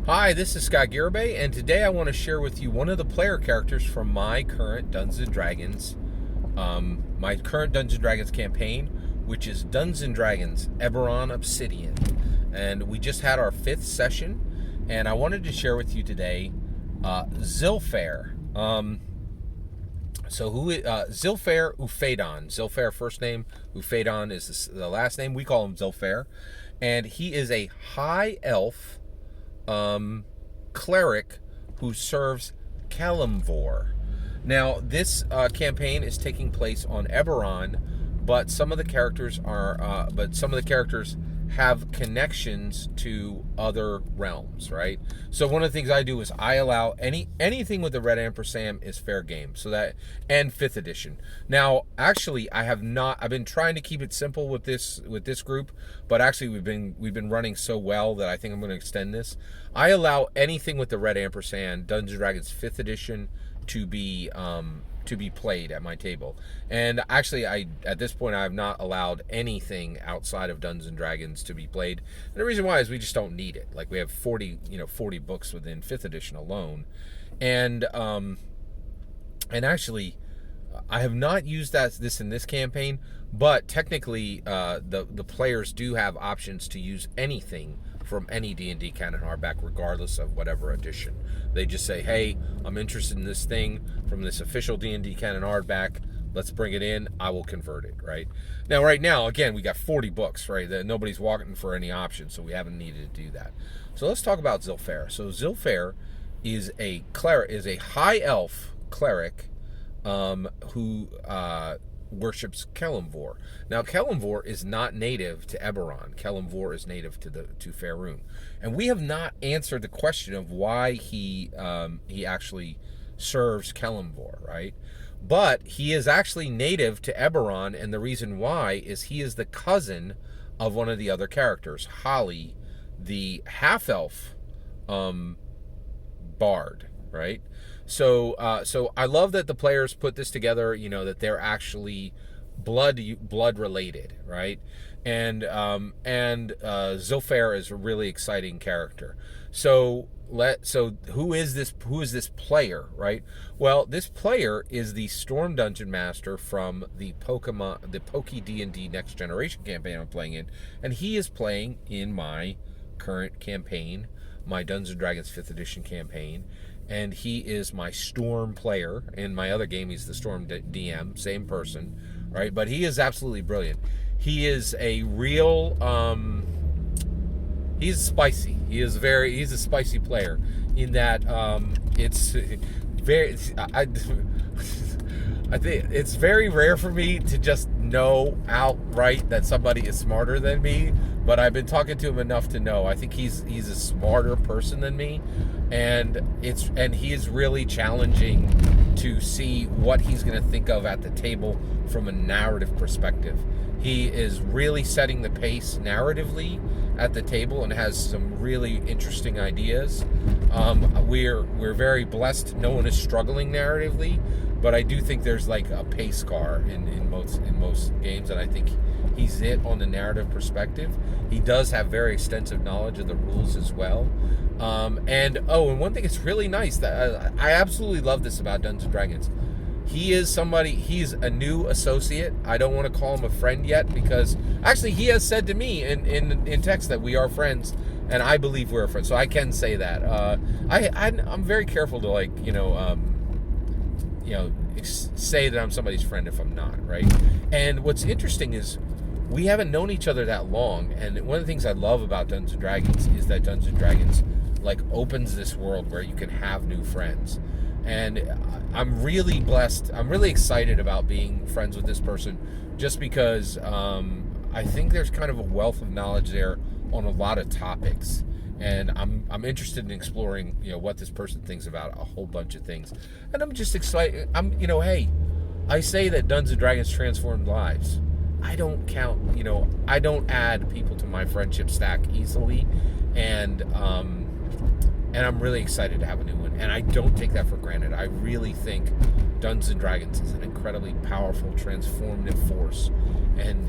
Hi, this is Scott Garibay, and today I want to share with you one of the player characters from my current Dungeons & Dragons, campaign, which is Dungeons & Dragons Eberron Obsidian. And we just had our 5th session, and I wanted to share with you today Zilfayr. Zilfayr Ufeadon. Zilfayr first name, Ufeadon is the last name. We call him Zilfayr. And he is a high elf cleric who serves Kelemvor. Now, this campaign is taking place on Eberron, but some of the characters have connections to other realms, right? So one of the things I do is I allow anything with the red ampersand is fair game. So that, and 5th edition. Now, actually, I've been trying to keep it simple with this group, but actually we've been running so well that I think I'm going to extend this. I allow anything with the red ampersand, Dungeons & Dragons 5th edition, to be played at my table. And actually, at this point I have not allowed anything outside of Dungeons and Dragons to be played. And the reason why is we just don't need it. Like, we have 40 books within 5th edition alone. And actually I have not used this in this campaign, but technically the players do have options to use anything from any D&D canon hardback, regardless of whatever edition. They just say, hey, I'm interested in this thing from this official D&D canon hardback. Let's bring it in. I will convert it, right? Now, right now, again, we got 40 books, right? That nobody's walking for any options, so we haven't needed to do that. So let's talk about Zilfayr. So Zilfayr is a high elf cleric who worships Kelemvor. Now, Kelemvor is not native to Eberron. Kelemvor is native to Faerun, and we have not answered the question of why he actually serves Kelemvor, right? But he is actually native to Eberron, and the reason why is he is the cousin of one of the other characters, Holly, the half-elf bard, right? So I love that the players put this together, that they're actually blood related, right? And Zilfayr is a really exciting character. So who is this player, right? Well, this player is the Storm Dungeon Master from the Poke D&D Next Generation campaign I'm playing in, and he is playing in my current campaign, my Dungeons & Dragons 5th edition campaign. And he is my Storm player. In my other game, he's the Storm DM, same person, right? But he is absolutely brilliant. He is a real, he's spicy. He's a spicy player in that it's very, I think it's very rare for me to just know outright that somebody is smarter than me, but I've been talking to him enough to know. I think he's a smarter person than me, and he is really challenging to see what he's going to think of at the table from a narrative perspective. He is really setting the pace narratively at the table and has some really interesting ideas. We're very blessed. No one is struggling narratively, but I do think there's like a pace car in most games, and I think he's it on the narrative perspective. He does have very extensive knowledge of the rules as well. And one thing that's really nice, that I absolutely love this about Dungeons & Dragons. He's a new associate. I don't want to call him a friend yet, because actually he has said to me in text that we are friends, and I believe we're friends, so I can say that. I'm very careful to say that I'm somebody's friend if I'm not, right? And what's interesting is we haven't known each other that long, and one of the things I love about Dungeons & Dragons is that Dungeons & Dragons opens this world where you can have new friends. And I'm really blessed. I'm really excited about being friends with this person, just because I think there's kind of a wealth of knowledge there on a lot of topics. And I'm interested in exploring, what this person thinks about a whole bunch of things. And I'm just excited. Hey, I say that Dungeons & Dragons transformed lives. I don't count, I don't add people to my friendship stack easily. And I'm really excited to have a new one. And I don't take that for granted. I really think Dungeons & Dragons is an incredibly powerful, transformative force. And,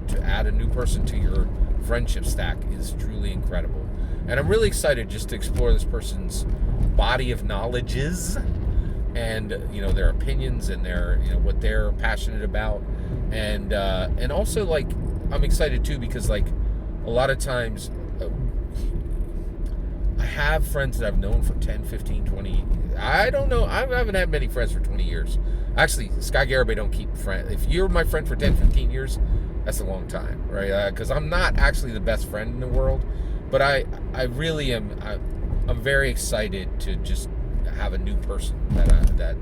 to add a new person to your friendship stack is truly incredible. And I'm really excited just to explore this person's body of knowledges and, their opinions and their, what they're passionate about. And also, like, I'm excited too because, like, a lot of times I have friends that I've known for 10, 15, 20. I don't know. I haven't had many friends for 20 years. Actually, Scott Garibay don't keep friends. If you're my friend for 10, 15 years, that's a long time, right? Because I'm not actually the best friend in the world, but I really am. I'm very excited to just have a new person that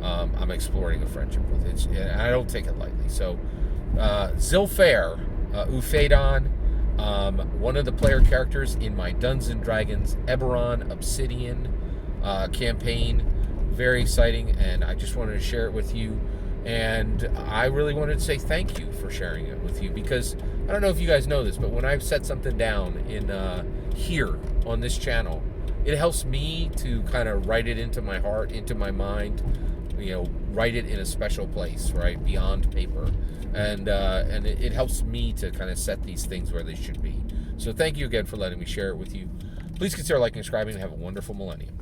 I'm exploring a friendship with. And I don't take it lightly. So, Zilfayr, Ufeadon, one of the player characters in my Dungeons and Dragons Eberron Obsidian campaign. Very exciting, and I just wanted to share it with you. And I really wanted to say thank you for sharing it with you, because I don't know if you guys know this, but when I've set something down in here on this channel, it helps me to kind of write it into my heart, into my mind, write it in a special place, right, beyond paper. And it helps me to kind of set these things where they should be. So thank you again for letting me share it with you. Please consider liking and subscribing, and have a wonderful millennium.